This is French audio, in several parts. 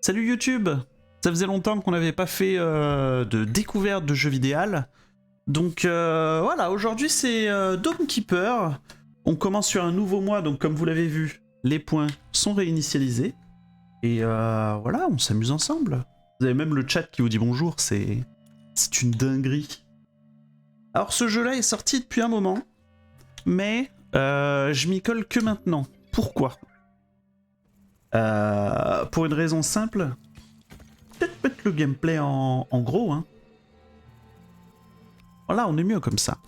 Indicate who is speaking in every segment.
Speaker 1: Salut YouTube. Ça faisait longtemps qu'on n'avait pas fait de découverte de jeux vidéo. Donc voilà, aujourd'hui c'est Dome Keeper. On commence sur un nouveau mois, donc comme vous l'avez vu, les points sont réinitialisés. Et voilà, on s'amuse ensemble. Vous avez même le chat qui vous dit bonjour, c'est une dinguerie. Alors ce jeu-là est sorti depuis un moment, mais je m'y colle que maintenant. Pourquoi pour une raison simple, peut-être mettre le gameplay en gros. Hein. Voilà, on est mieux comme ça.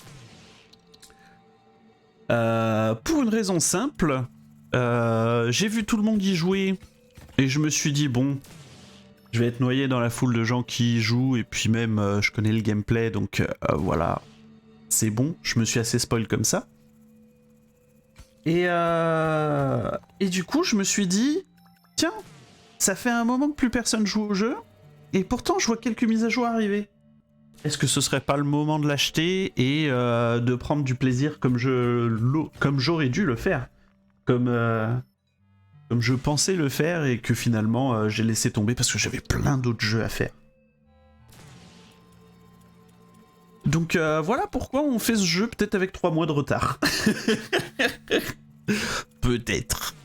Speaker 1: Pour une raison simple, j'ai vu tout le monde y jouer et je me suis dit bon, je vais être noyé dans la foule de gens qui y jouent et puis même je connais le gameplay donc voilà, c'est bon, je me suis assez spoil comme ça. Et du coup je me suis dit, tiens, ça fait un moment que plus personne joue au jeu et pourtant je vois quelques mises à jour arriver. Est-ce que ce serait pas le moment de l'acheter et de prendre du plaisir comme j'aurais dû le faire, comme je pensais le faire et que finalement j'ai laissé tomber parce que j'avais plein d'autres jeux à faire. Donc voilà pourquoi on fait ce jeu peut-être avec 3 mois de retard. Peut-être.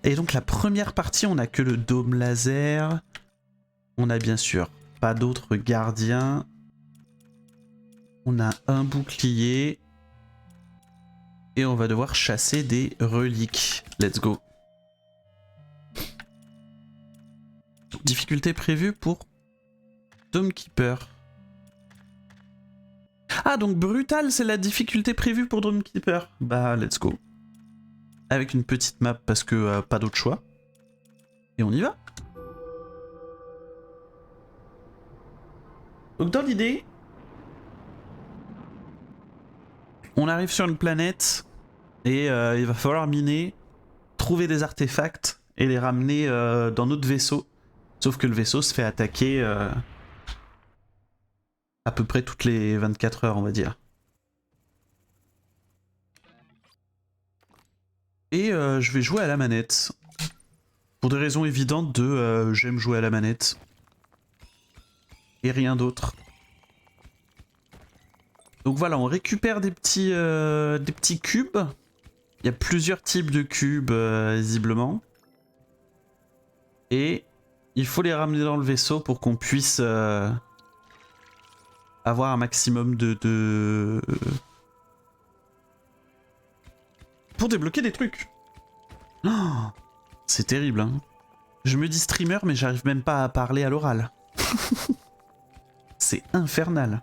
Speaker 1: Et donc la première partie, on a que le dôme laser. On a bien sûr pas d'autres gardiens. On a un bouclier. Et on va devoir chasser des reliques. Let's go. Difficulté prévue pour Dome Keeper. Ah, donc brutal, c'est la difficulté prévue pour Dome Keeper. Bah, let's go. Avec une petite map parce que pas d'autre choix. Et on y va. Donc dans l'idée, on arrive sur une planète et il va falloir miner, trouver des artefacts et les ramener dans notre vaisseau. Sauf que le vaisseau se fait attaquer à peu près toutes les 24 heures, on va dire. Et je vais jouer à la manette. Pour des raisons évidentes de j'aime jouer à la manette. Et rien d'autre. Donc voilà, on récupère des petits cubes. Il y a plusieurs types de cubes, visiblement. Et il faut les ramener dans le vaisseau pour qu'on puisse avoir un maximum de... Pour débloquer des trucs. Oh, c'est terrible, hein. Je me dis streamer, mais j'arrive même pas à parler à l'oral. C'est infernal.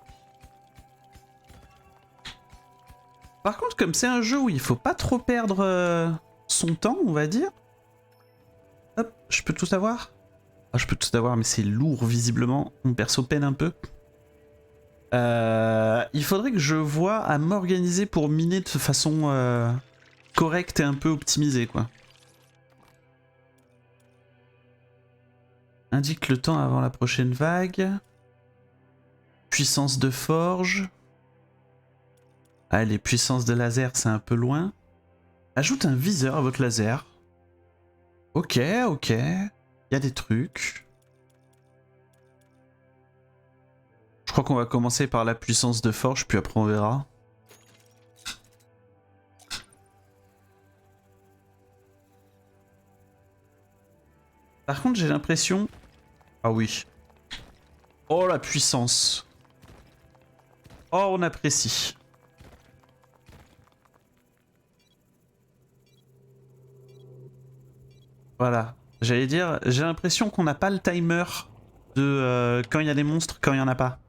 Speaker 1: Par contre, comme c'est un jeu où il faut pas trop perdre son temps, on va dire. Hop, je peux tout avoir. Ah, je peux tout avoir, mais c'est lourd visiblement. Mon perso peine un peu. Il faudrait que je voie à m'organiser pour miner de façon correcte et un peu optimisée, quoi. Indique le temps avant la prochaine vague. Puissance de forge. Ah, les puissances de laser, c'est un peu loin. Ajoute un viseur à votre laser. Ok, ok. Il y a des trucs. Je crois qu'on va commencer par la puissance de forge, puis après on verra. Par contre, j'ai l'impression... Ah oui. Oh, la puissance. Oh, on apprécie. Voilà. J'allais dire, j'ai l'impression qu'on n'a pas le timer de quand il y a des monstres, quand il n'y en a pas.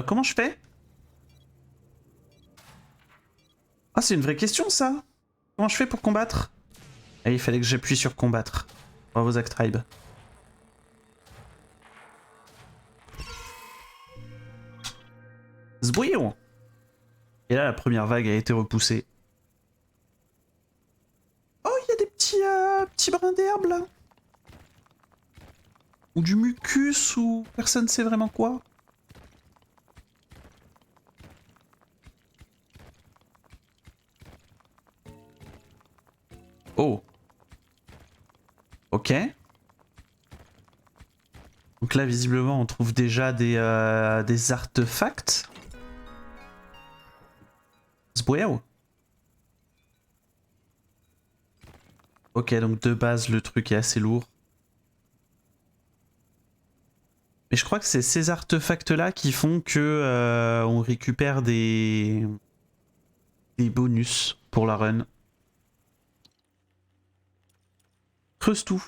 Speaker 1: Comment je fais? Ah, c'est une vraie question, ça. Comment je fais pour combattre? Ah, il fallait que j'appuie sur combattre. Bravo Zack Tribe. Zbouillon. Et là, la première vague a été repoussée. Oh, il y a des petits brins d'herbe, là. Ou du mucus, ou personne sait vraiment quoi. Oh. Ok. Donc là, visiblement, on trouve déjà des artefacts. Zbouéo. Ok, donc de base, le truc est assez lourd. Mais je crois que c'est ces artefacts-là qui font que on récupère des bonus pour la run. Creuse tout.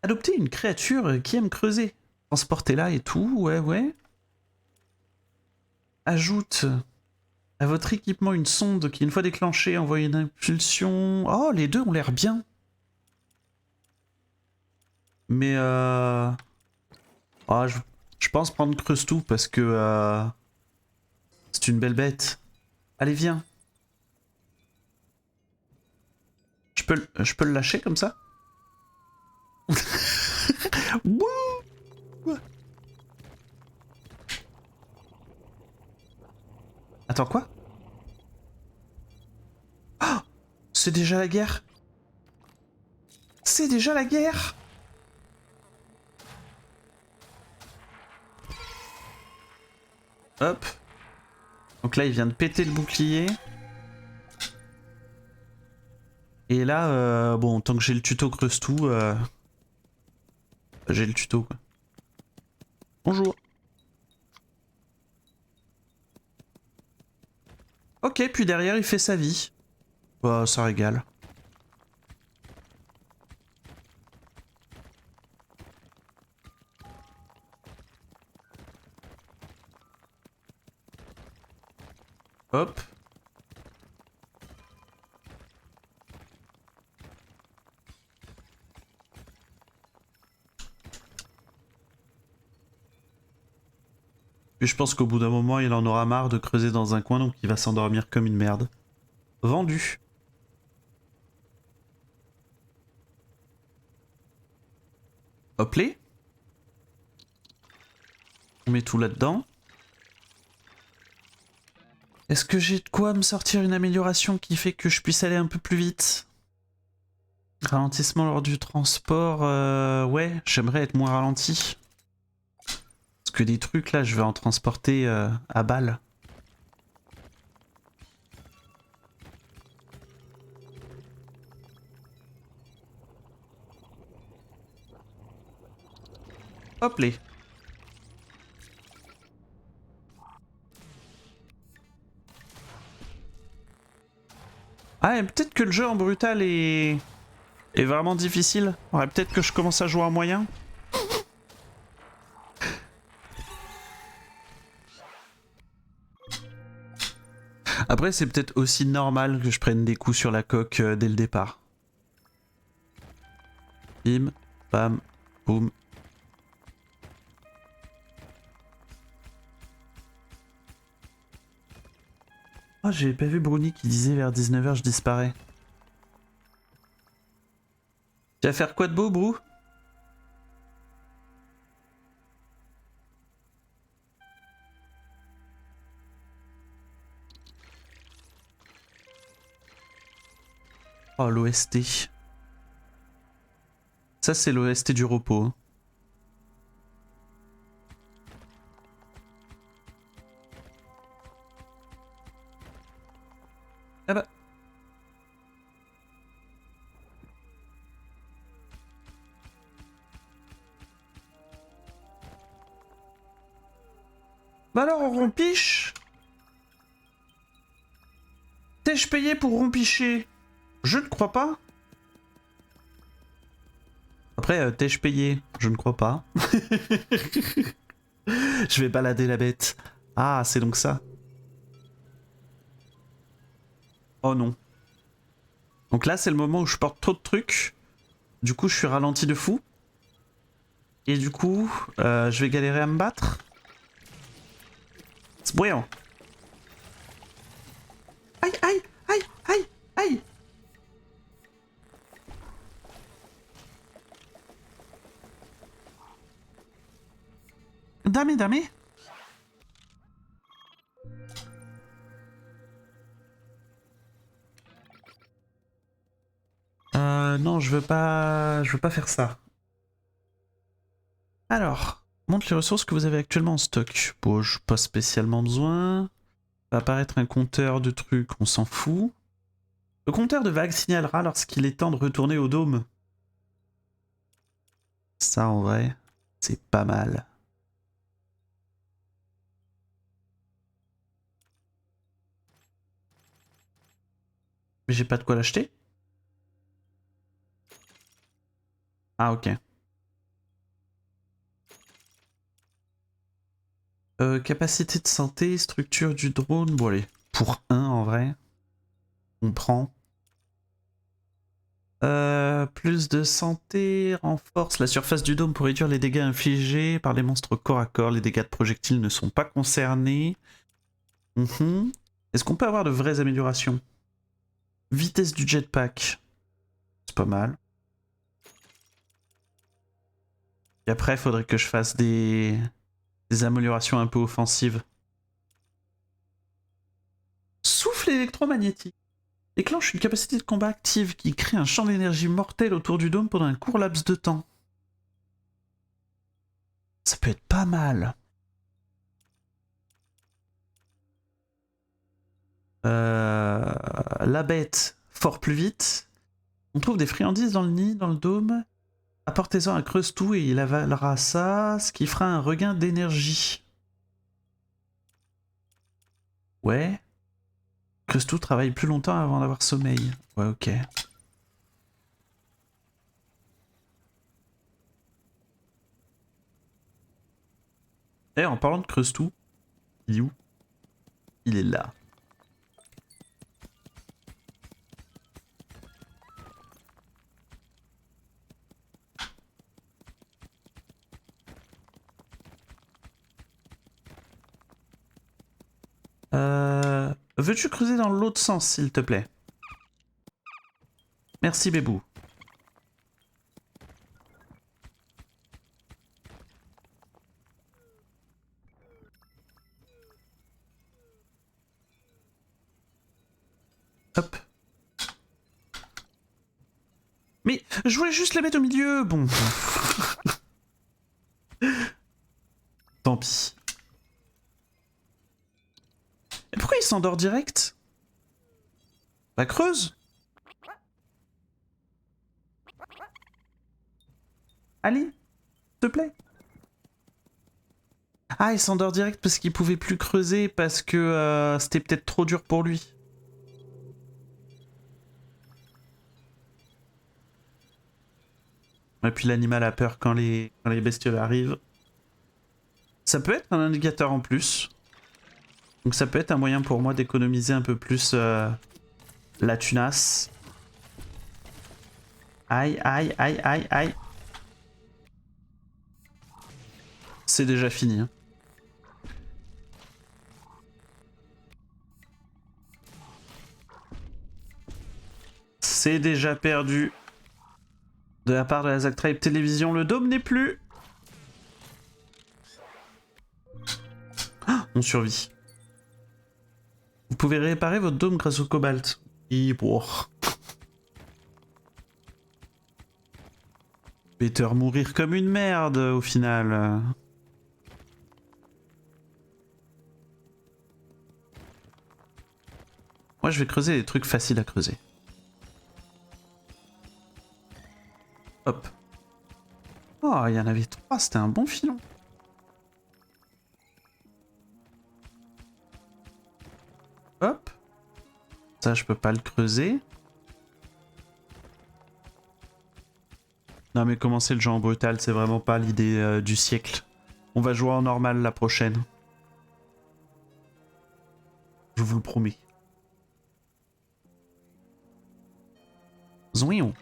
Speaker 1: Adopter une créature qui aime creuser. Transportez-la et tout, ouais, ouais. Ajoute à votre équipement une sonde qui, une fois déclenchée, envoie une impulsion. Oh, les deux ont l'air bien. Mais oh, je pense prendre creuse tout parce que c'est une belle bête. Allez, viens. Je peux le lâcher comme ça? Wouh! Attends, quoi? Oh, c'est déjà la guerre? C'est déjà la guerre? Hop. Donc là, il vient de péter le bouclier. Et là, bon, tant que j'ai le tuto creuse tout, j'ai le tuto, quoi. Bonjour. Ok, puis derrière, il fait sa vie. Bah, ça régale. Hop. Puis je pense qu'au bout d'un moment, il en aura marre de creuser dans un coin, donc il va s'endormir comme une merde. Vendu. Hop les. On met tout là-dedans. Est-ce que j'ai de quoi me sortir une amélioration qui fait que je puisse aller un peu plus vite? Ralentissement lors du transport, ouais, j'aimerais être moins ralenti. Parce que des trucs là, je vais en transporter à balle. Hop les. Ah, et peut-être que le jeu en brutal est vraiment difficile. Ouais, peut-être que je commence à jouer en moyen. Après, c'est peut-être aussi normal que je prenne des coups sur la coque dès le départ. Bim, bam, boum. Oh, j'ai pas vu Bruni qui disait vers 19h je disparais. Tu vas faire quoi de beau, Brou? Oh, l'OST. Ça, c'est l'OST du repos. Hein. Ah bah. Bah alors, on rompiche? T'ai-je payé pour rompicher? Je ne crois pas. Après, t'ai-je payé? Je ne crois pas. Je vais balader la bête. Ah, c'est donc ça. Oh non. Donc là, c'est le moment où je porte trop de trucs. Du coup, je suis ralenti de fou. Et du coup, je vais galérer à me battre. C'est bouillant. Aïe, aïe, aïe, aïe, aïe. Dame, dame. Non, je veux pas faire ça. Alors, montre les ressources que vous avez actuellement en stock. Bon, je n'ai pas spécialement besoin. Va apparaître un compteur de trucs, on s'en fout. Le compteur de vagues signalera lorsqu'il est temps de retourner au dôme. Ça, en vrai, c'est pas mal. Mais j'ai pas de quoi l'acheter. Ah, ok. Capacité de santé, structure du drone. Bon, allez, pour 1 en vrai. On prend. Plus de santé, renforce la surface du dôme pour réduire les dégâts infligés par les monstres corps à corps. Les dégâts de projectiles ne sont pas concernés. Est-ce qu'on peut avoir de vraies améliorations? Vitesse du jetpack. C'est pas mal. Et après, il faudrait que je fasse des améliorations un peu offensives. Souffle électromagnétique. Déclenche une capacité de combat active qui crée un champ d'énergie mortel autour du dôme pendant un court laps de temps. Ça peut être pas mal. La bête, fort plus vite. On trouve des friandises dans le nid, dans le dôme. Apportez-en un creuse-tout et il avalera ça, ce qui fera un regain d'énergie. Ouais. Creuse-tout travaille plus longtemps avant d'avoir sommeil. Ouais, ok. Eh, en parlant de creuse-tout, il est où? Il est là. Veux-tu creuser dans l'autre sens, s'il te plaît? Merci, Bébou. Hop. Mais je voulais juste la mettre au milieu, bon. Tant pis. Et pourquoi il s'endort direct? Bah creuse. Allez, s'il te plaît. Ah, il s'endort direct parce qu'il pouvait plus creuser parce que c'était peut-être trop dur pour lui. Et puis l'animal a peur quand les bestioles arrivent. Ça peut être un indicateur en plus. Donc ça peut être un moyen pour moi d'économiser un peu plus la tunasse. Aïe, aïe, aïe, aïe, aïe. C'est déjà fini. Hein. C'est déjà perdu. De la part de la Zack Tribe Télévision, le dôme n'est plus. Ah, on survit. Vous pouvez réparer votre dôme grâce au cobalt. Et bon. Better mourir comme une merde au final. Moi je vais creuser des trucs faciles à creuser. Hop. Oh, il y en avait 3, c'était un bon filon. Hop. Ça, je peux pas le creuser. Non mais commencer le jeu en brutal, c'est vraiment pas l'idée du siècle. On va jouer en normal la prochaine. Je vous le promets. Zouion.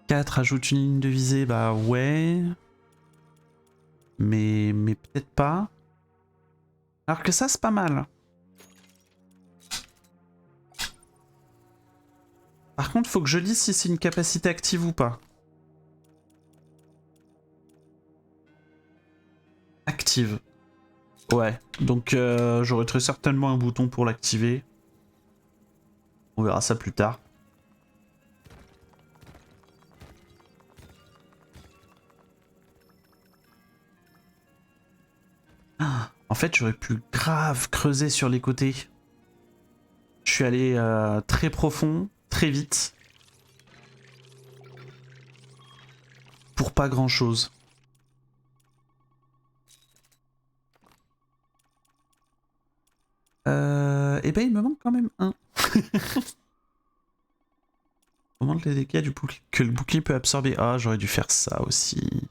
Speaker 1: 4 ajoute une ligne de visée, bah ouais. Mais peut-être pas. Alors que ça, c'est pas mal. Par contre, faut que je lise si c'est une capacité active ou pas. Active. Ouais, donc j'aurai très certainement un bouton pour l'activer. On verra ça plus tard. Ah, en fait, j'aurais pu grave creuser sur les côtés. Je suis allé très profond, très vite. Pour pas grand chose. Eh ben, il me manque quand même un. Augmente les dégâts du bouclier que le bouclier peut absorber. Ah, j'aurais dû faire ça aussi.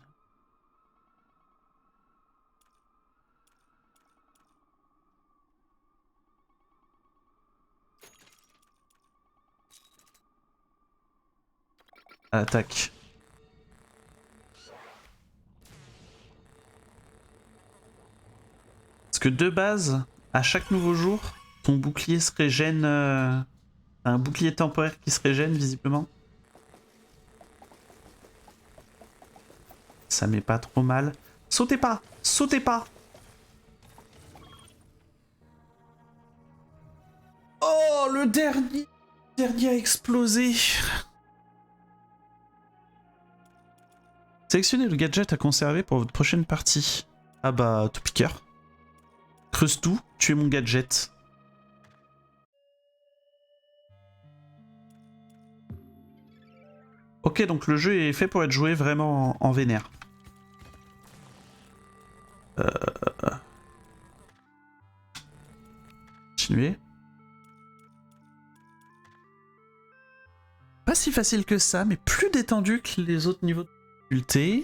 Speaker 1: Attaque. Parce que de base, à chaque nouveau jour, ton bouclier se régène. Un bouclier temporaire qui se régène, visiblement. Ça met pas trop mal. Sautez pas! Sautez pas! Oh, le dernier! Le dernier a explosé. Sélectionnez le gadget à conserver pour votre prochaine partie. Ah bah, tout piqueur. Creuse tout, tu es mon gadget. Ok, donc le jeu est fait pour être joué vraiment en vénère. Continuer. Pas si facile que ça, mais plus détendu que les autres niveaux de difficulté.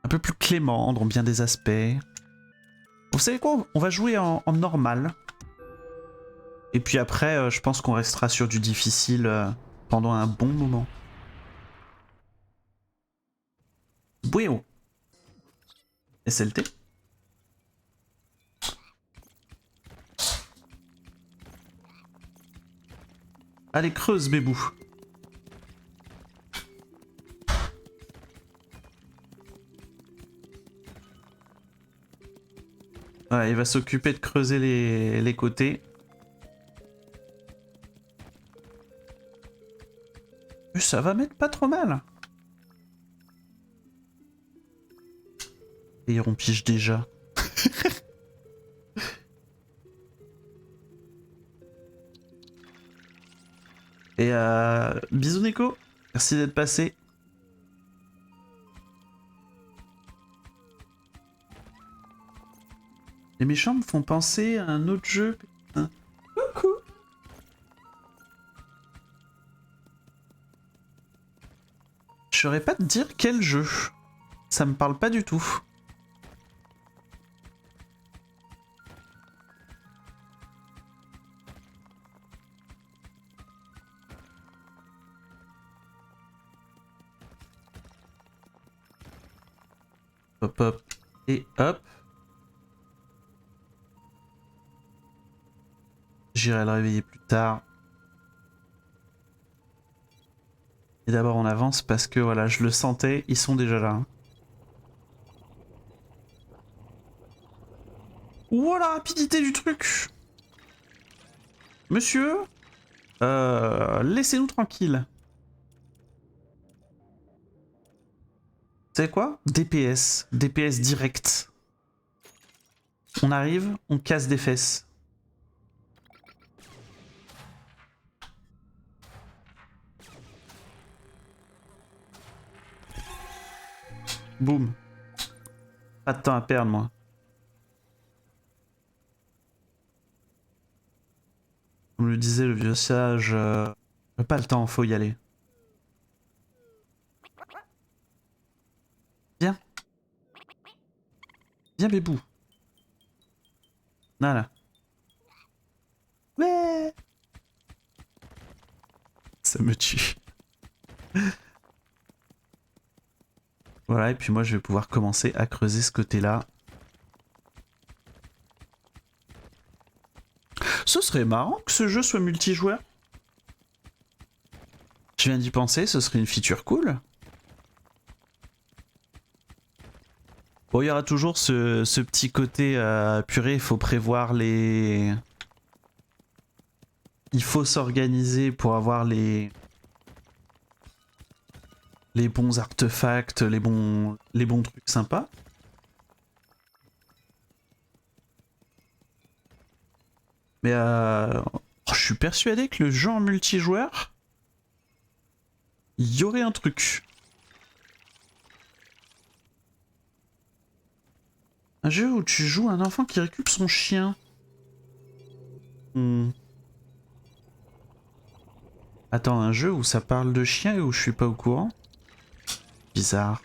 Speaker 1: Un peu plus clément dans bien des aspects. Vous savez quoi? On va jouer en normal. Et puis après, je pense qu'on restera sur du difficile pendant un bon moment. Bueno. SLT. Allez, creuse, bébou. Voilà, il va s'occuper de creuser les côtés. Ça va mettre pas trop mal. Et il rompige déjà. Et bisous Neko, merci d'être passé. Les méchants me font penser à un autre jeu. Coucou. Je saurais pas te dire quel jeu. Ça me parle pas du tout. Hop hop et hop. J'irai le réveiller plus tard. Et d'abord on avance parce que voilà, je le sentais, ils sont déjà là. Hein. Ouah, la rapidité du truc! Monsieur, laissez-nous tranquille. Vous savez quoi? DPS. DPS direct. On arrive, on casse des fesses. Boum. Pas de temps à perdre, moi. Comme le disait le vieux sage, pas le temps, faut y aller. Viens. Viens, bébou. Voilà. Ouais. Ça me tue. Voilà, et puis moi je vais pouvoir commencer à creuser ce côté-là. Ce serait marrant que ce jeu soit multijoueur. Je viens d'y penser, ce serait une feature cool. Bon, il y aura toujours ce petit côté purée, il faut prévoir les... Il faut s'organiser pour avoir les bons artefacts, les bons trucs sympas. Mais je suis persuadé que le jeu en multijoueur, il y aurait un truc. Un jeu où tu joues un enfant qui récupère son chien. Attends, un jeu où ça parle de chien et où je suis pas au courant? Bizarre.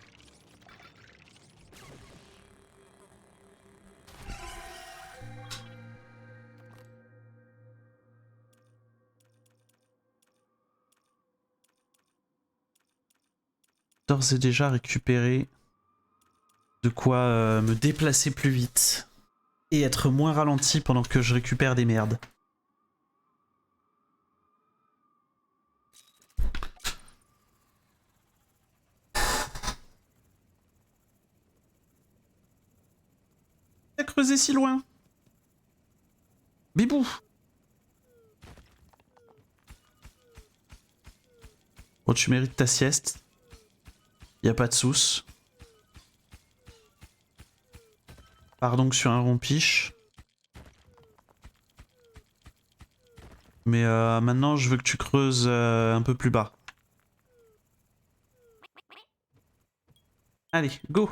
Speaker 1: D'ores et déjà récupéré de quoi me déplacer plus vite et être moins ralenti pendant que je récupère des merdes. T'as creusé si loin? Bibou! Bon, tu mérites ta sieste. Y a pas de souce. Pars donc sur un rompiche. Mais maintenant, je veux que tu creuses un peu plus bas. Allez, go!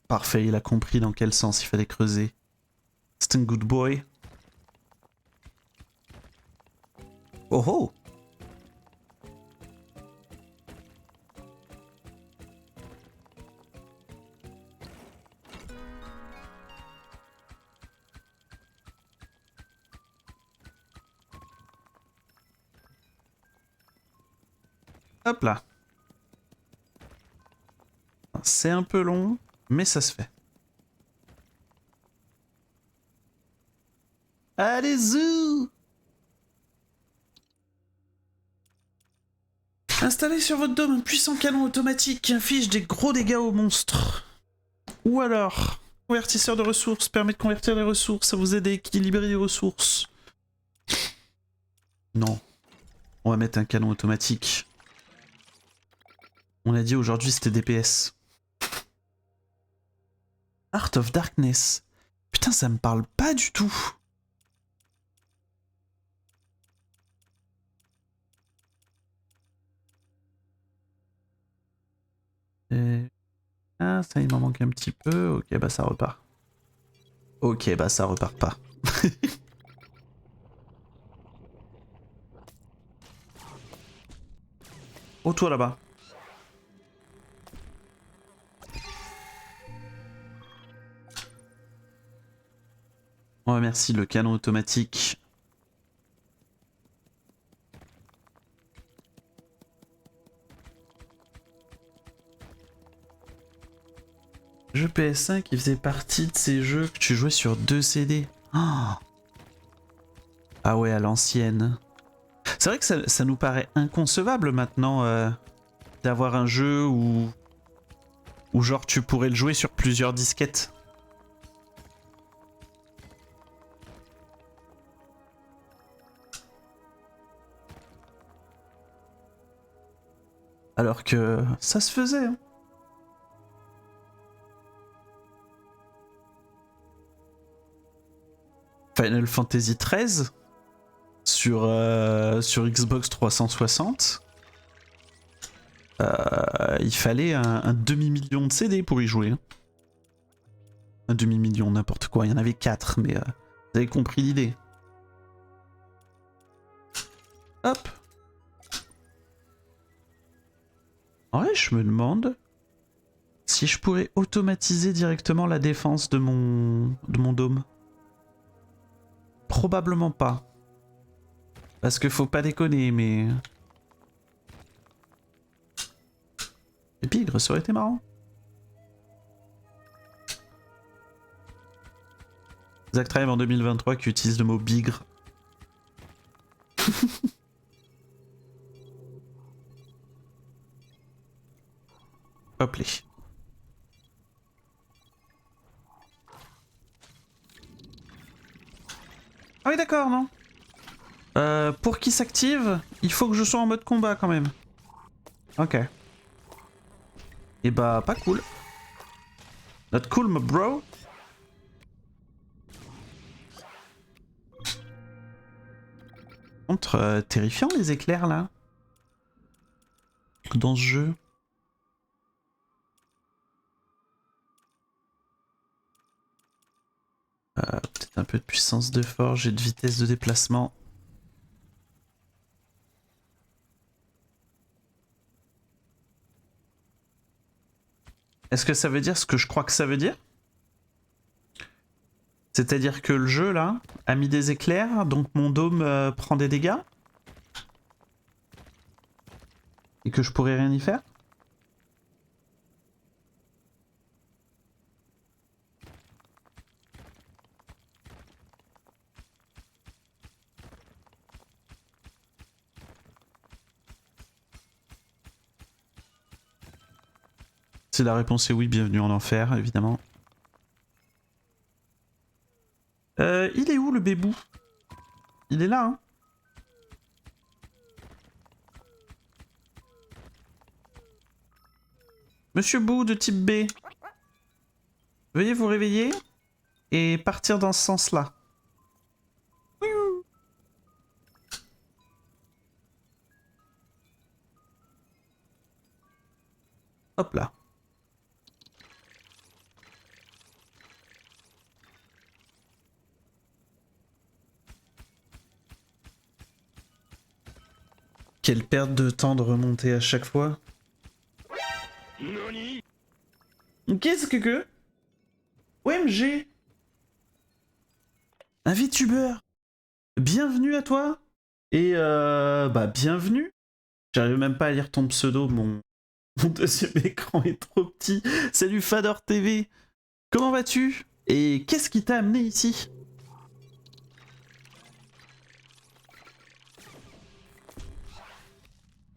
Speaker 1: Parfait, il a compris dans quel sens il fallait creuser. C'est un good boy. Oh oh! Hop là. C'est un peu long, mais ça se fait. Allez, zou! Installez sur votre dôme un puissant canon automatique qui inflige des gros dégâts aux monstres. Ou alors, convertisseur de ressources permet de convertir les ressources, ça vous aide à équilibrer les ressources. Non. On va mettre un canon automatique. On a dit aujourd'hui c'était DPS. Art of Darkness. Putain, ça me parle pas du tout. Ah, ça il m'en manque un petit peu. Ok, bah ça repart. Ok, bah ça repart pas. Oh, toi là-bas. Oh, merci, le canon automatique. Jeu PS5 qui faisait partie de ces jeux que tu jouais sur 2 CD. Oh. Ah ouais, à l'ancienne. C'est vrai que ça nous paraît inconcevable maintenant d'avoir un jeu où genre tu pourrais le jouer sur plusieurs disquettes. Alors que ça se faisait. Hein. Final Fantasy XIII sur Xbox 360. Il fallait un demi-million de CD pour y jouer. Hein. Un demi-million, n'importe quoi. Il y en avait 4, mais vous avez compris l'idée. Hop. Ouais, je me demande si je pourrais automatiser directement la défense de mon dôme. Probablement pas. Parce que faut pas déconner, mais... Les pigres, ça aurait été marrant. Zack Tribe en 2023 qui utilise le mot bigre. Hop les. Ah oui d'accord, non. Pour qu'il s'active, il faut que je sois en mode combat quand même. Ok. Et bah pas cool. Not cool, my bro. Contre terrifiant les éclairs là. Dans ce jeu. Peut-être un peu de puissance de forge et de vitesse de déplacement. Est-ce que ça veut dire ce que je crois que ça veut dire? C'est-à-dire que le jeu là a mis des éclairs, donc mon dôme prend des dégâts? Et que je pourrais rien y faire? Si la réponse est oui, bienvenue en enfer, évidemment. Il est où le bébou? Il est là, hein? Monsieur Bou de type B. Veuillez vous réveiller et partir dans ce sens-là. Hop là. Quelle perte de temps de remonter à chaque fois. Qu'est-ce que... OMG. Un VTuber. Bienvenue à toi. Et bah bienvenue. J'arrive même pas à lire ton pseudo, mon deuxième écran est trop petit. Salut Fador TV. Comment vas-tu? Et qu'est-ce qui t'a amené ici?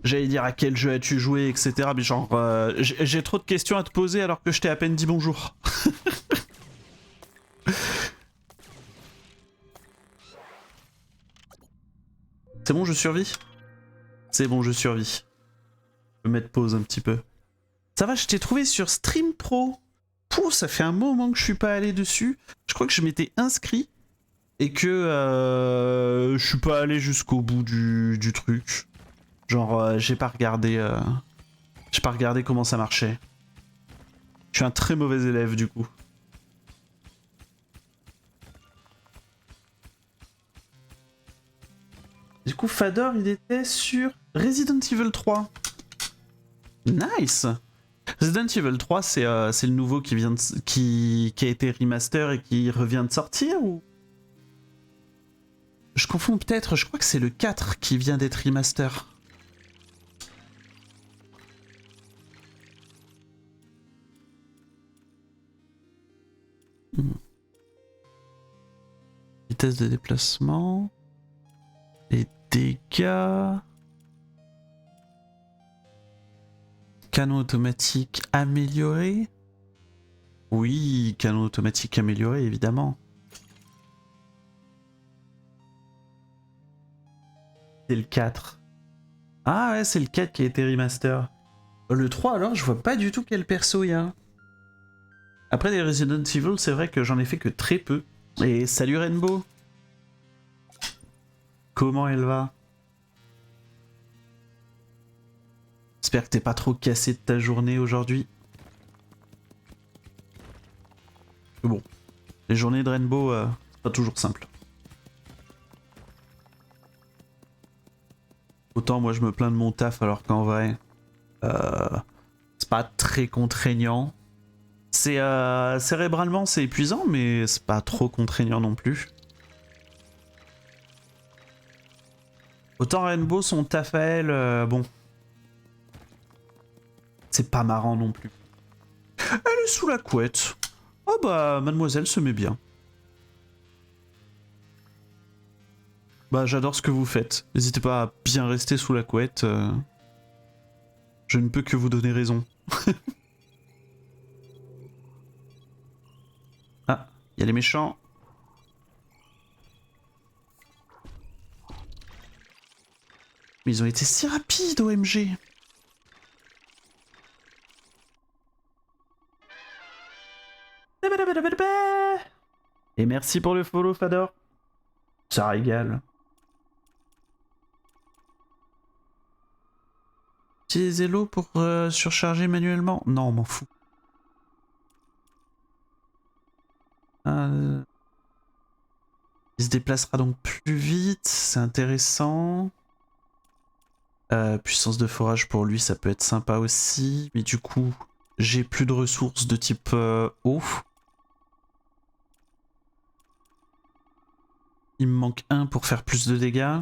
Speaker 1: J'allais dire à quel jeu as-tu joué, etc. Mais genre, j'ai trop de questions à te poser alors que je t'ai à peine dit bonjour. C'est bon, je survis? C'est bon, je survis. Je peux mettre pause un petit peu. Ça va, je t'ai trouvé sur Stream Pro. Pouh, ça fait un moment que je suis pas allé dessus. Je crois que je m'étais inscrit et que je suis pas allé jusqu'au bout du truc. Genre, j'ai pas regardé comment ça marchait. Je suis un très mauvais élève du coup. Du coup, Fador, il était sur Resident Evil 3. Nice! Resident Evil 3, c'est le nouveau qui vient de, qui a été remaster et qui revient de sortir ou... Je confonds peut-être, je crois que c'est le 4 qui vient d'être remaster. Vitesse de déplacement. Les dégâts. Canon automatique amélioré. Oui, canon automatique amélioré, évidemment. C'est le 4. Ah ouais, c'est le 4 qui a été remaster. Le 3, alors, je vois pas du tout quel perso il y a. Après les Resident Evil, c'est vrai que j'en ai fait que très peu. Et salut Rainbow. Comment elle va? J'espère que t'es pas trop cassé de ta journée aujourd'hui. Bon, les journées de Rainbow, c'est pas toujours simple. Autant moi je me plains de mon taf alors qu'en vrai, c'est pas très contraignant. C'est cérébralement c'est épuisant mais c'est pas trop contraignant non plus. Autant Rainbow son taf à elle, bon. C'est pas marrant non plus. Elle est sous la couette. Oh bah mademoiselle se met bien. Bah j'adore ce que vous faites. N'hésitez pas à bien rester sous la couette. Je ne peux que vous donner raison. Il y a les méchants. Mais ils ont été si rapides, OMG. Et merci pour le follow, Fador. Ça régale. Utiliser l'eau pour surcharger manuellement? Non, on m'en fout. Il se déplacera donc plus vite, c'est intéressant. Puissance de forage pour lui, ça peut être sympa aussi. Mais du coup, j'ai plus de ressources de type eau. Il me manque un pour faire plus de dégâts.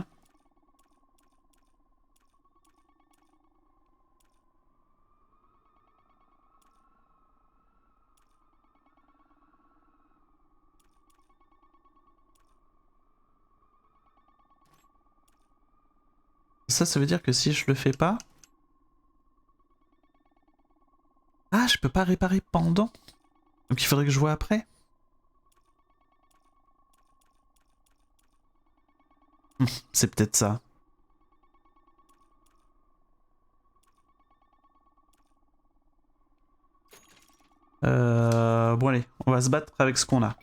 Speaker 1: Ça veut dire que si je le fais pas... Ah, je peux pas réparer pendant. Donc il faudrait que je vois après. C'est peut-être ça. Bon allez, on va se battre avec ce qu'on a.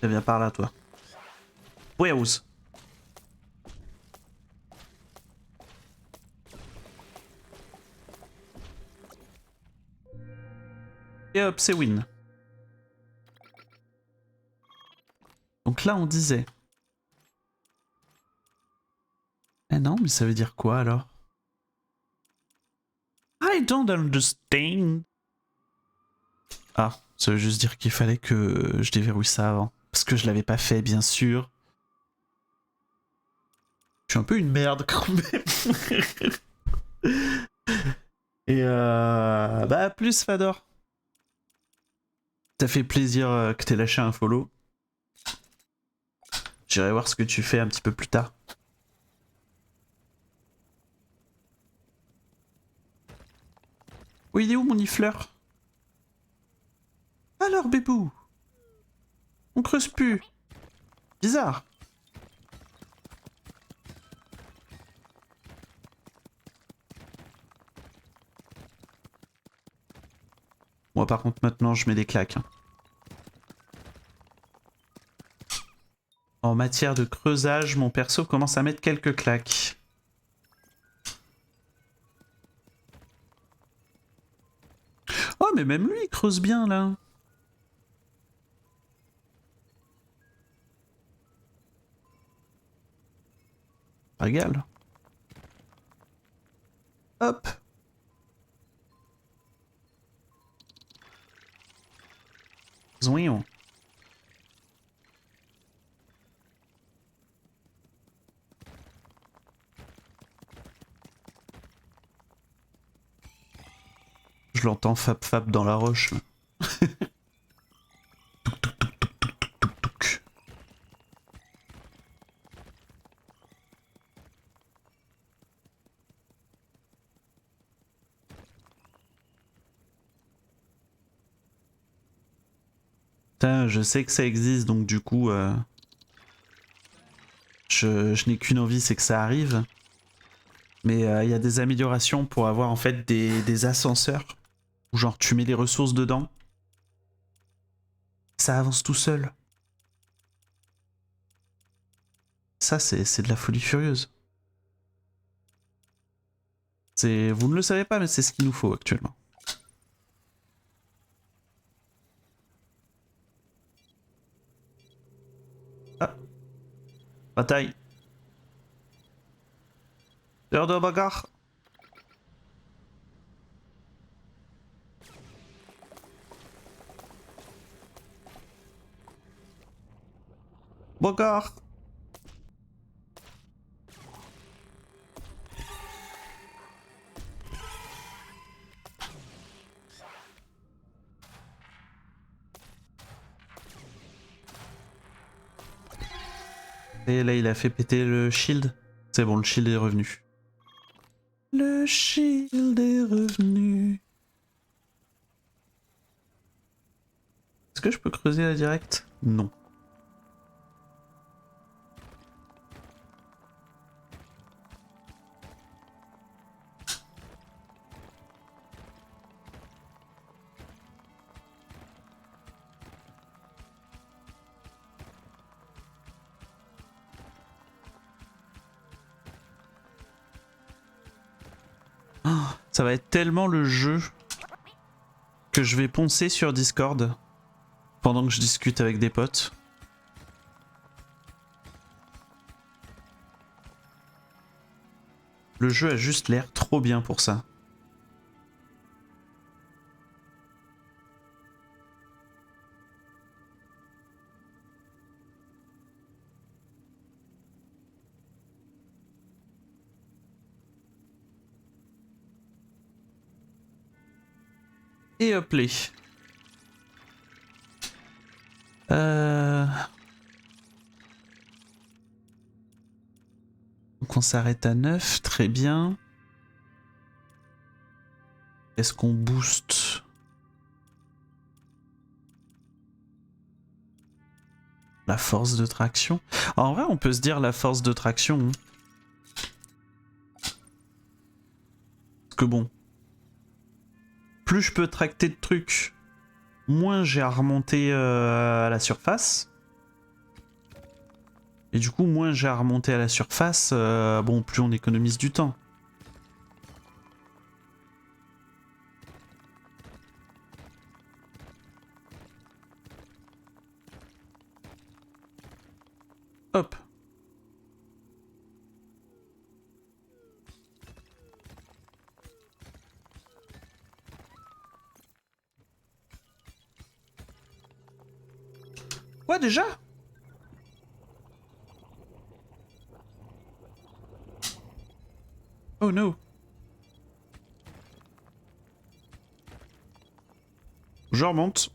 Speaker 1: Viens par là, toi. Weos. Et hop, c'est win. Donc là, on disait... Eh non, mais ça veut dire quoi alors? I don't understand. Ah, ça veut juste dire qu'il fallait que je déverrouille ça avant. Parce que je l'avais pas fait, bien sûr. Je suis un peu une merde quand même. Et bah à plus Fador. Ça fait plaisir que t'aies lâché un follow. J'irai voir ce que tu fais un petit peu plus tard. Oui, il est où mon nifleur? Alors bébou, on creuse plus. Bizarre. Moi par contre maintenant je mets des claques. Hein. En matière de creusage, mon perso commence à mettre quelques claques. Oh mais même lui il creuse bien là. Régale. Hop. Zouion. Je l'entends fap fap dans la roche. Putain, je sais que ça existe donc du coup je n'ai qu'une envie, c'est que ça arrive. Mais il y a des améliorations pour avoir en fait des ascenseurs où genre tu mets les ressources dedans. Ça avance tout seul. Ça c'est de la folie furieuse. Vous ne le savez pas mais c'est ce qu'il nous faut actuellement. Ah. Bataille. Heure de bagarre. Bagarre. Et là il a fait péter le shield. C'est bon, le shield est revenu. Le shield est revenu. Est-ce que je peux creuser la direct? Non. Ça va être tellement le jeu que je vais poncer sur Discord pendant que je discute avec des potes. Le jeu a juste l'air trop bien pour ça. Et hop les. Donc on s'arrête à 9, très bien. Est-ce qu'on booste? La force de traction? En vrai, on peut se dire la force de traction. Hein. Parce que bon, plus je peux tracter de trucs, moins j'ai à remonter à la surface. Et du coup, moins j'ai à remonter à la surface, bon, plus on économise du temps. Hop. Ouais, déjà? Oh no. Je remonte.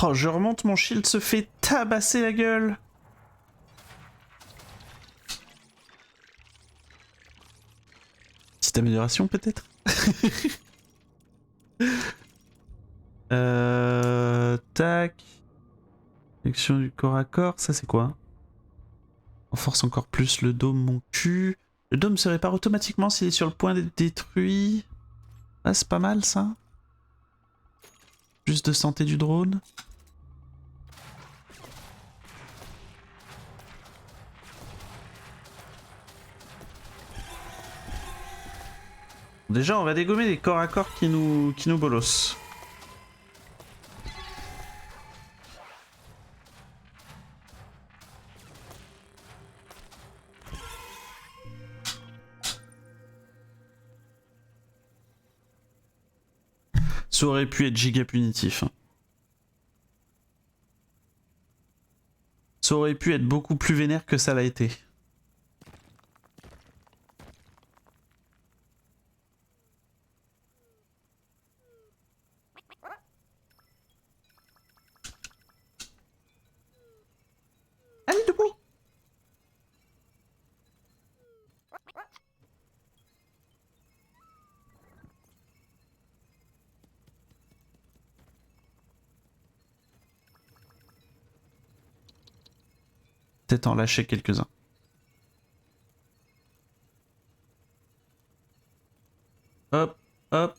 Speaker 1: Oh, je remonte, mon shield se fait tabasser la gueule. Petite amélioration peut-être. Tac. Action du corps à corps, ça c'est quoi? Renforce encore plus le dôme, mon cul. Le dôme se répare automatiquement s'il est sur le point d'être détruit. Ah, c'est pas mal ça. Plus de santé du drone. Déjà, on va dégommer les corps à corps qui nous bolossent. Ça aurait pu être giga punitif. Hein. Ça aurait pu être beaucoup plus vénère que ça l'a été. Allez, debout! Peut-être en lâcher quelques-uns. Hop, hop.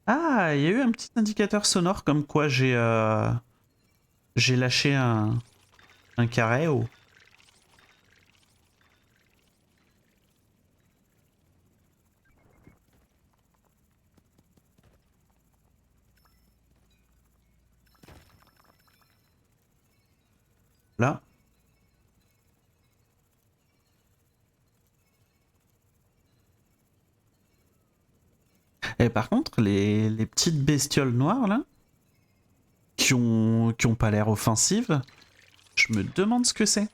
Speaker 1: Ah, il y a eu un petit indicateur sonore comme quoi j'ai lâché un carré. Oh. Là. Et par contre, les petites bestioles noires là, qui ont pas l'air offensives, je me demande ce que c'est.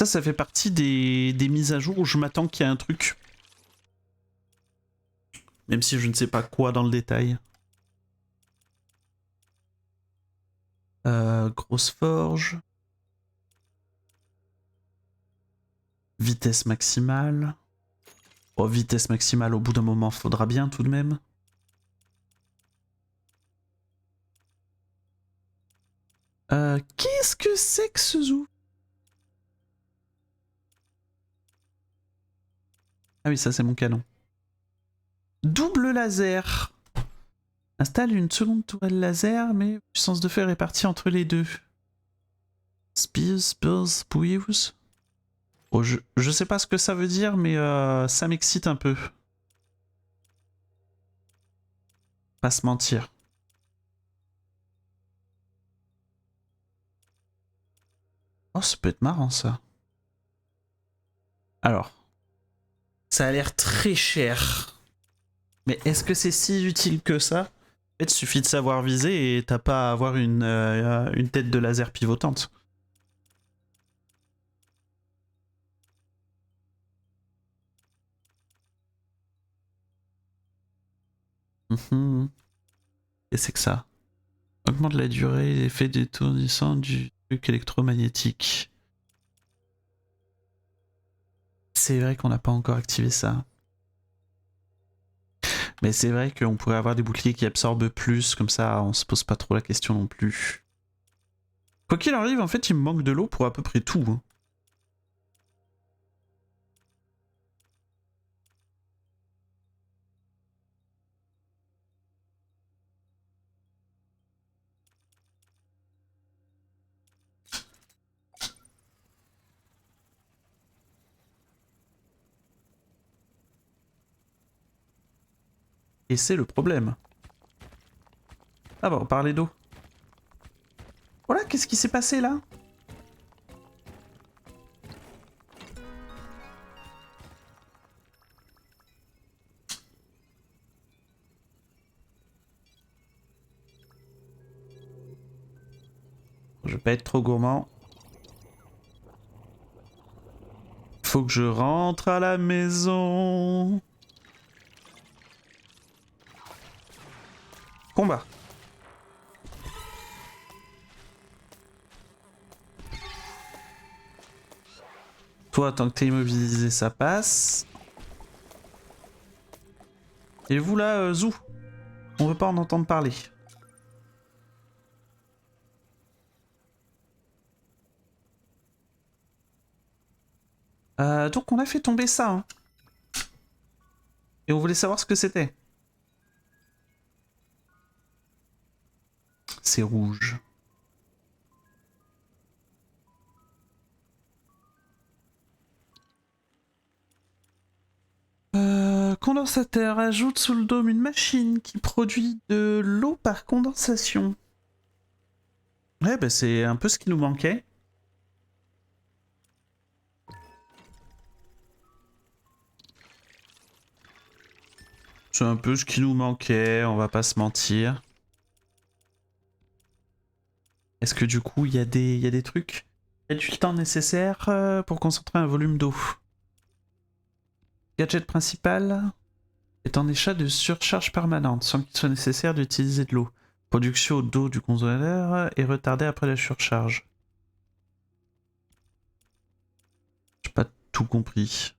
Speaker 1: Ça fait partie des mises à jour où je m'attends qu'il y ait un truc. Même si je ne sais pas quoi dans le détail. Grosse forge. Vitesse maximale. Oh, vitesse maximale, au bout d'un moment, faudra bien tout de même. Qu'est-ce que c'est que ce zoo? Ah oui, ça c'est mon canon. Double laser. Installe une seconde tourelle laser, mais puissance de feu est répartie entre les deux. Spears, Spears. Oh, je sais pas ce que ça veut dire, mais ça m'excite un peu. Pas se mentir. Oh, ça peut être marrant ça. Alors, ça a l'air très cher. Mais est-ce que c'est si utile que ça? En fait, il suffit de savoir viser et t'as pas à avoir une tête de laser pivotante. Et c'est que ça. Augmente la durée et l'effet détournissant du truc électromagnétique. C'est vrai qu'on n'a pas encore activé ça. Mais c'est vrai qu'on pourrait avoir des boucliers qui absorbent plus, comme ça on se pose pas trop la question non plus. Quoi qu'il arrive, en fait il me manque de l'eau pour à peu près tout. Hein. Et c'est le problème. Ah bah on parlait d'eau. Voilà, qu'est-ce qui s'est passé là? Je vais pas être trop gourmand. Faut que je rentre à la maison. Combat. Toi, tant que t'es immobilisé, ça passe. Et vous là, Zou, on veut pas en entendre parler. Donc on a fait tomber ça. Hein. Et on voulait savoir ce que c'était. C'est rouge. Condensateur ajoute sous le dôme une machine qui produit de l'eau par condensation. Ouais, bah c'est un peu ce qui nous manquait. C'est un peu ce qui nous manquait, on va pas se mentir. Est-ce que du coup, il y a des trucs? Y a-t-il le temps nécessaire pour concentrer un volume d'eau? Gadget principal est en état de surcharge permanente, sans qu'il soit nécessaire d'utiliser de l'eau. Production d'eau du consommateur est retardée après la surcharge. J'ai pas tout compris.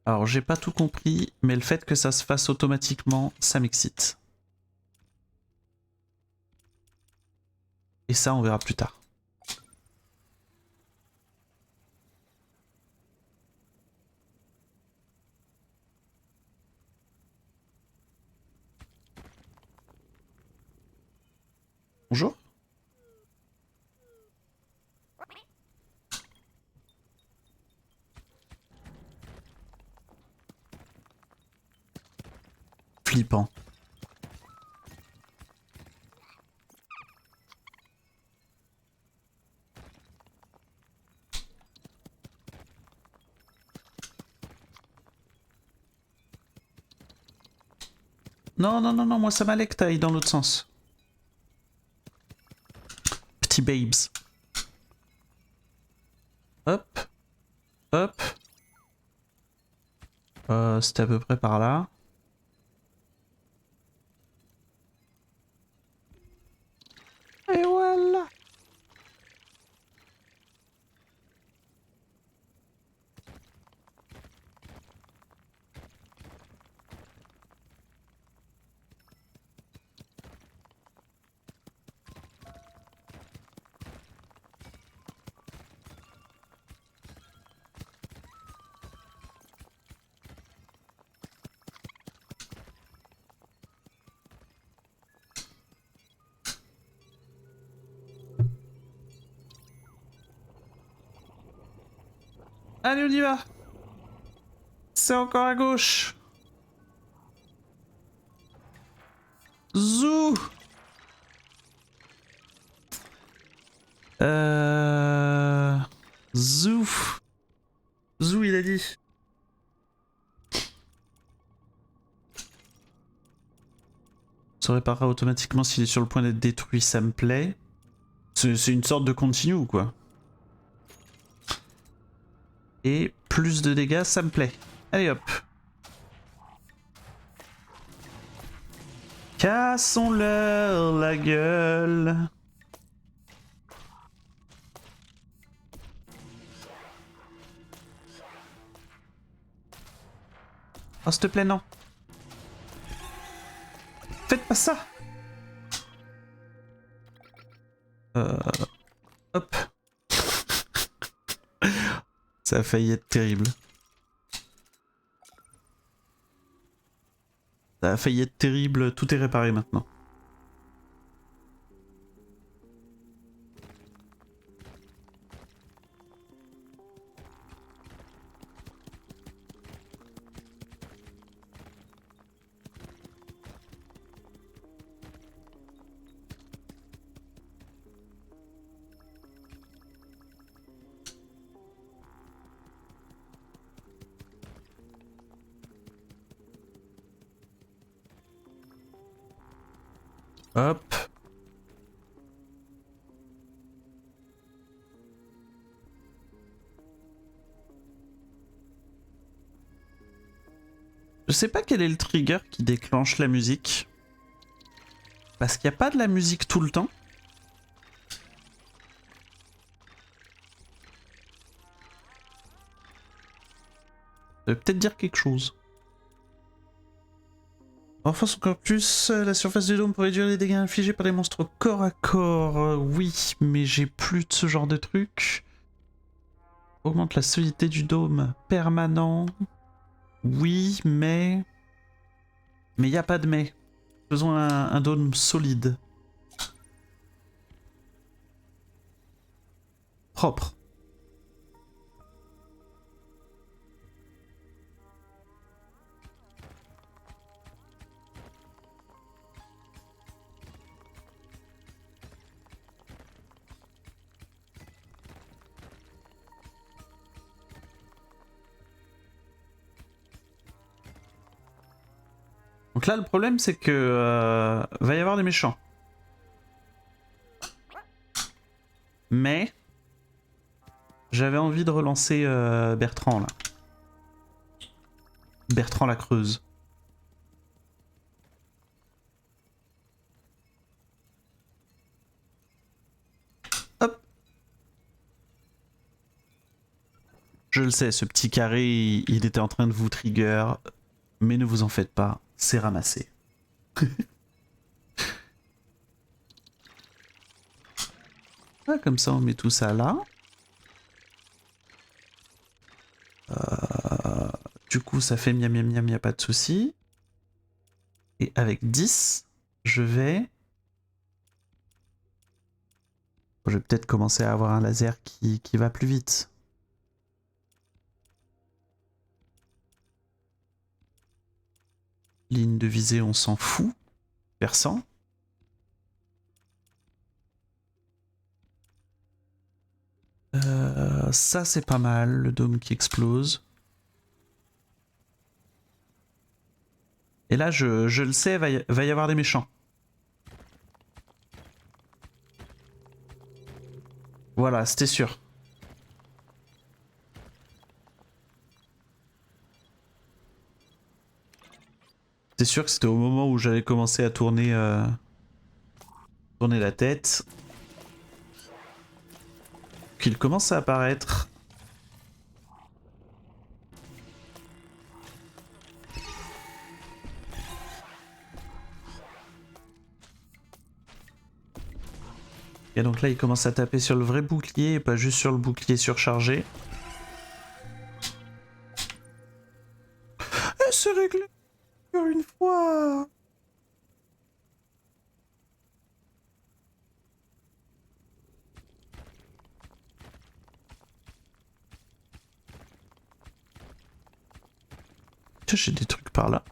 Speaker 1: Alors j'ai pas tout compris, mais le fait que ça se fasse automatiquement, ça m'excite. Et ça, on verra plus tard. Bonjour. Flippant. Non, non, non, non, moi ça m'allait que t'ailles dans l'autre sens. Petit babes. Hop, hop. C'était à peu près par là. Et voilà. Allez, on y va. C'est encore à gauche. Zou. Zou. Zou, il a dit. Se réparera automatiquement s'il est sur le point d'être détruit, ça me plaît. C'est une sorte de continue, quoi. Et plus de dégâts, ça me plaît. Allez hop. Cassons-leur la gueule. Oh, s'il te plaît, non. Faites pas ça. Hop. Ça a failli être terrible. Ça a failli être terrible, tout est réparé maintenant. Hop. Je sais pas quel est le trigger qui déclenche la musique. Parce qu'il n'y a pas de la musique tout le temps. Ça veut peut-être dire quelque chose. Renforce encore plus la surface du dôme pour réduire les dégâts infligés par les monstres au corps à corps. Oui, mais j'ai plus de ce genre de truc. Augmente la solidité du dôme permanent. Oui, mais... Mais il n'y a pas de mais. Faisons un dôme solide. Propre. Donc là, le problème, c'est que va y avoir des méchants. Mais j'avais envie de relancer Bertrand là. Bertrand la Creuse. Hop. Je le sais, ce petit carré, il était en train de vous trigger, mais ne vous en faites pas, c'est ramassé. Ah, comme ça, on met tout ça là. Du coup, ça fait miam miam miam, y a pas de souci. Et avec 10, je vais peut-être commencer à avoir un laser qui va plus vite. Ligne de visée, on s'en fout. Perçant. Ça, c'est pas mal, le dôme qui explose. Et là, je le sais, va y avoir des méchants. Voilà, c'était sûr. C'était sûr que c'était au moment où j'allais commencer à tourner, tourner la tête qu'il commence à apparaître. Et donc là, il commence à taper sur le vrai bouclier et pas juste sur le bouclier surchargé. Et c'est réglé encore une fois. Tiens, j'ai des trucs par là.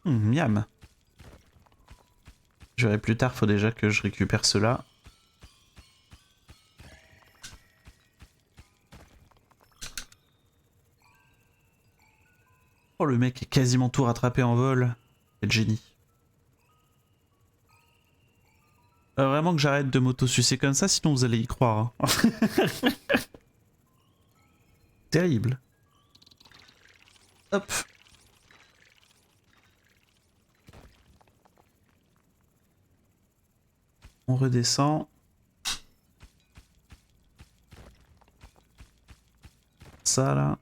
Speaker 1: Miam. Je verrai plus tard, faut déjà que je récupère cela. Oh, le mec est quasiment tout rattrapé en vol. Quel génie. Vraiment que j'arrête de m'auto-sucer comme ça, sinon vous allez y croire. Hein. Terrible. Hop. On redescend. Ça là.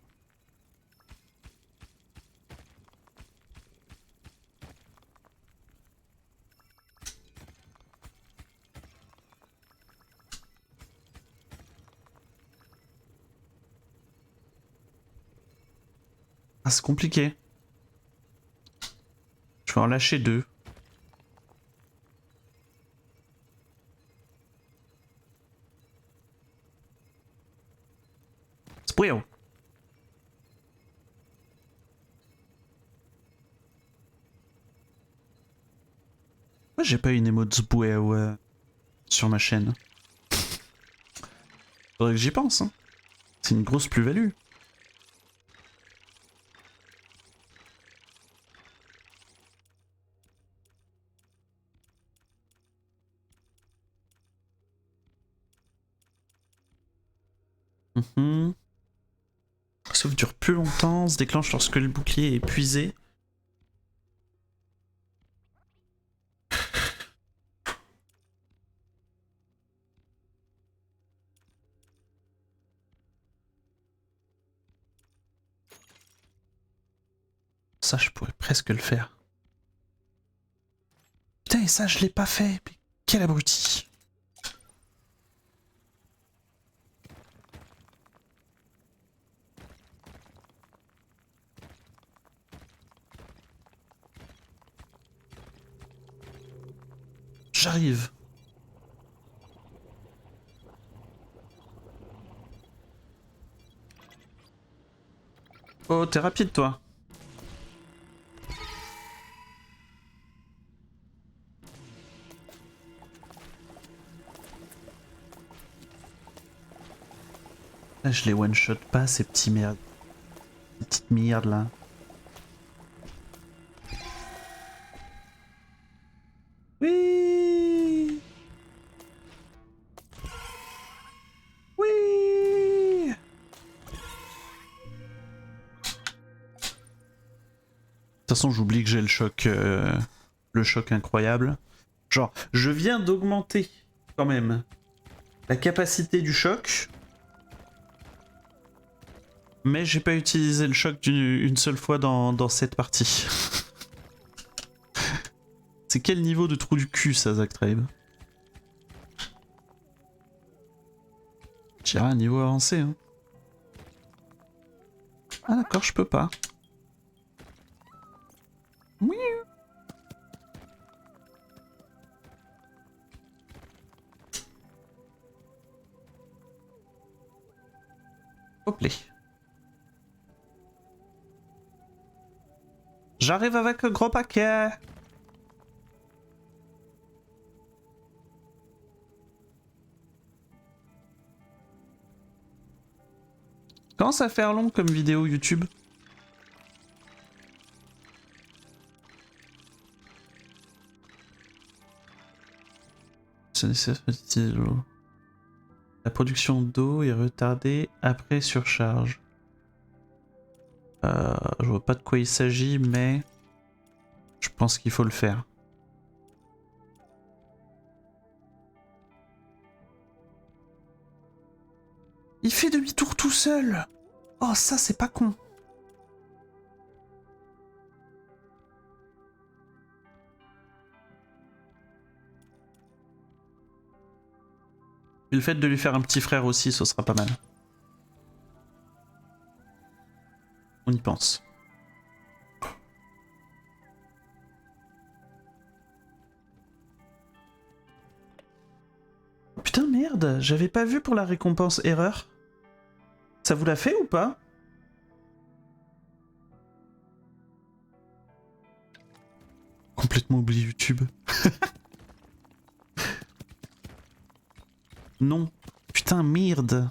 Speaker 1: Ah, c'est compliqué. Je vais en lâcher 2. Sprio. Moi j'ai pas une émote Sprio sur ma chaîne. Faudrait que j'y pense. Hein. C'est une grosse plus-value. Sauf dure plus longtemps, se déclenche lorsque le bouclier est épuisé. Ça, je pourrais presque le faire. Putain, et ça, je l'ai pas fait. Mais quel abruti. J'arrive. Oh, t'es rapide, toi. Là, je les one-shot pas, ces petits merdes. Ces petites merdes, là. Oui. Oui. De toute façon, j'oublie que j'ai le choc incroyable. Genre, je viens d'augmenter quand même la capacité du choc, mais j'ai pas utilisé le choc une seule fois dans cette partie. C'est quel niveau de trou du cul ça, Zactrabe? J'irai à un niveau avancé. Hein. Ah d'accord, je peux pas. Oui. Hop là. J'arrive avec un gros paquet. Commence à faire long comme vidéo YouTube. La production d'eau est retardée après surcharge. Je vois pas de quoi il s'agit, mais je pense qu'il faut le faire. Il fait demi-tour tout seul. Oh, ça, c'est pas con. Et le fait de lui faire un petit frère aussi, ce sera pas mal. pense. Putain merde, j'avais pas vu pour la récompense erreur. Ça vous l'a fait ou pas? Complètement oublié YouTube. Non. Putain merde.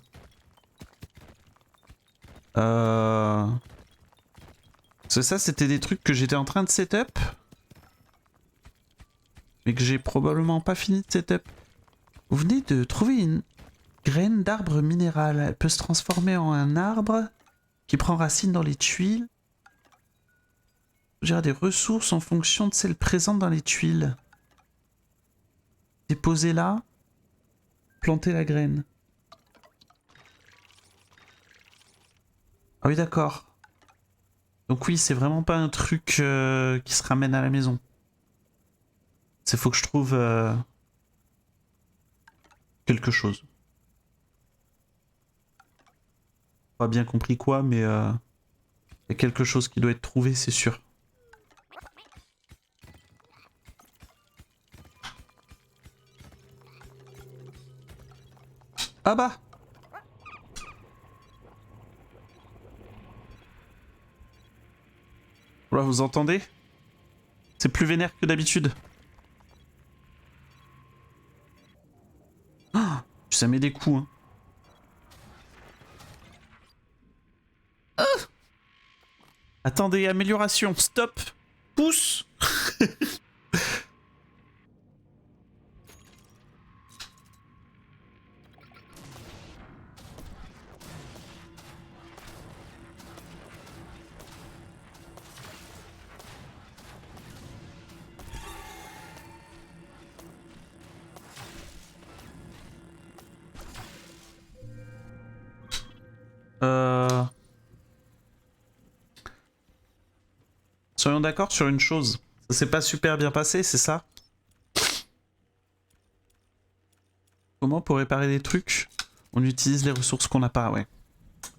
Speaker 1: C'est ça, c'était des trucs que j'étais en train de setup. Mais que j'ai probablement pas fini de setup. Vous venez de trouver une graine d'arbre minéral. Elle peut se transformer en un arbre qui prend racine dans les tuiles. Gère des ressources en fonction de celles présentes dans les tuiles. Déposez là. Plantez la graine. Ah oui d'accord. Donc oui, c'est vraiment pas un truc qui se ramène à la maison. C'est faut que je trouve quelque chose. Pas bien compris quoi, mais y a quelque chose qui doit être trouvé, c'est sûr. Ah bah! Voilà, vous entendez? C'est plus vénère que d'habitude. Ah, ça met des coups, hein. Ah, attendez, amélioration, stop! Pousse! Soyons d'accord sur une chose. Ça s'est pas super bien passé, c'est ça? Comment pour réparer des trucs, on utilise les ressources qu'on n'a pas, ouais.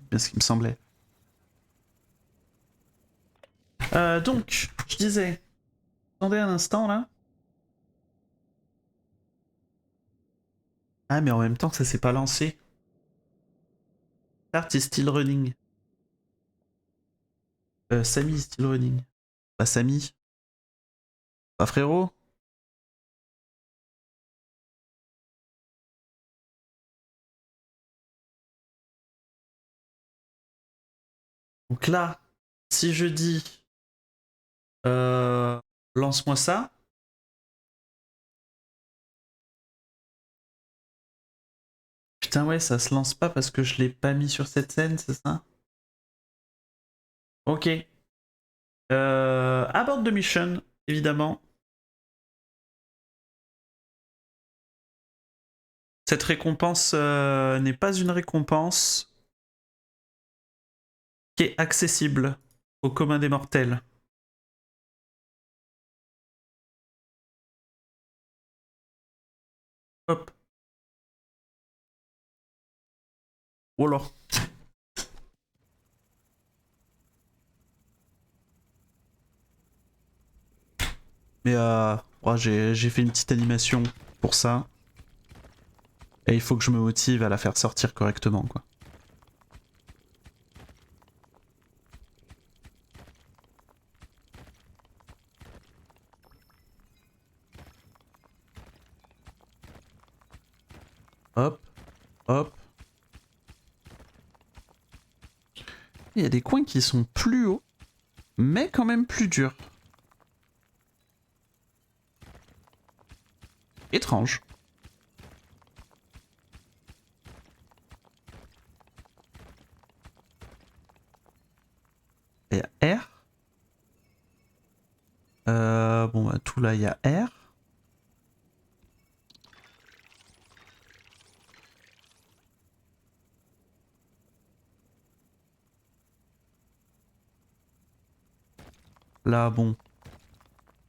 Speaker 1: Bien ce qui me semblait. Donc, je disais... Attendez un instant, là. Ah, mais en même temps, ça s'est pas lancé. Start is still running. Samy is still running. Bah, Samy. Bah, frérot. Donc là, si je dis... lance-moi ça. Putain, ouais, ça se lance pas parce que je l'ai pas mis sur cette scène, c'est ça? Ok. Abort the mission, évidemment. Cette récompense n'est pas une récompense qui est accessible au commun des mortels. Hop. Voilà. Mais ouais, j'ai fait une petite animation pour ça. Et il faut que je me motive à la faire sortir correctement, quoi. Hop, hop. Il y a des coins qui sont plus hauts, mais quand même plus durs. Étrange. Il y a R. Bon, bah, tout là, il y a R. Là, bon,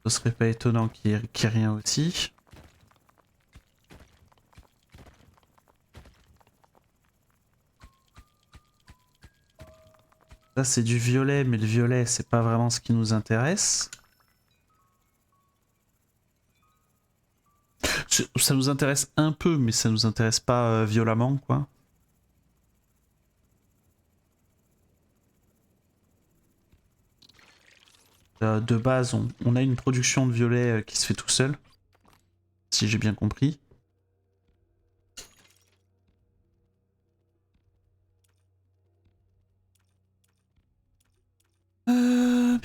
Speaker 1: ce serait pas étonnant qu'il y ait rien aussi. Ça c'est du violet, mais le violet c'est pas vraiment ce qui nous intéresse. Ça nous intéresse un peu, mais ça nous intéresse pas violemment, quoi. De base, on a une production de violet qui se fait tout seul, si j'ai bien compris.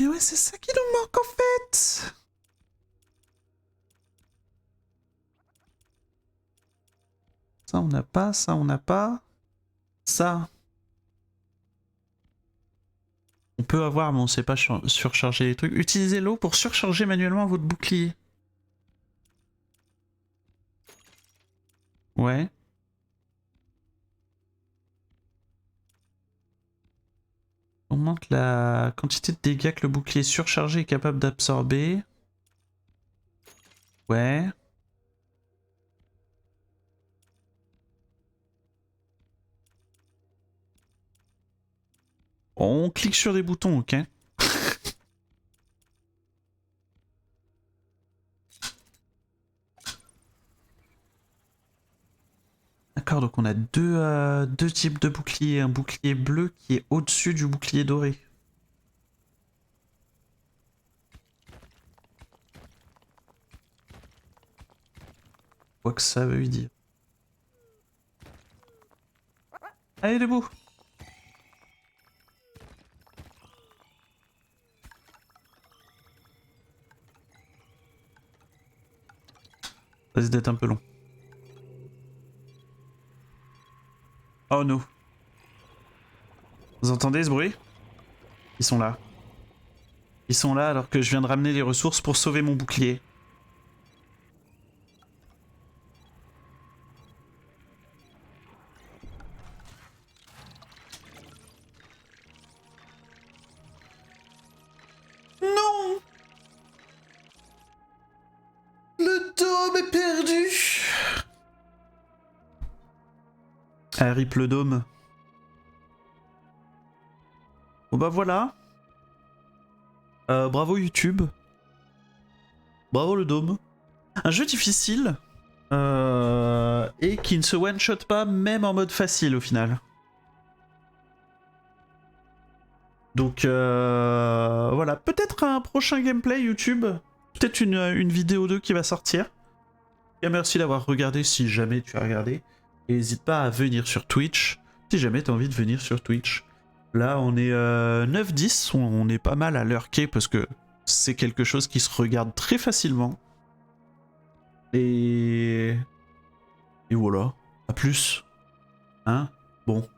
Speaker 1: Mais ouais, c'est ça qui nous manque en fait. Ça on n'a pas, ça on n'a pas. Ça, on peut avoir, mais on sait pas surcharger les trucs. Utilisez l'eau pour surcharger manuellement votre bouclier. Ouais. Augmente la quantité de dégâts que le bouclier surchargé est capable d'absorber. Ouais. On clique sur des boutons, ok. D'accord, donc on a deux types de boucliers. Un bouclier bleu qui est au-dessus du bouclier doré. Quoi que ça veut dire. Allez, debout. Ça risque d'être un peu long. Oh no. Vous entendez ce bruit? Ils sont là. Ils sont là alors que je viens de ramener les ressources pour sauver mon bouclier. Non! Le dôme est perdu! Ah, rip le dôme. Bon bah voilà. Bravo YouTube. Bravo le dôme. Un jeu difficile. Et qui ne se one-shot pas même en mode facile au final. Donc voilà, peut-être un prochain gameplay YouTube. Peut-être une vidéo 2 qui va sortir. Et merci d'avoir regardé si jamais tu as regardé. Et n'hésite pas à venir sur Twitch si jamais tu as envie de venir sur Twitch. Là on est 9-10, on est pas mal à lurker parce que c'est quelque chose qui se regarde très facilement. Et voilà, à plus. Hein? Bon.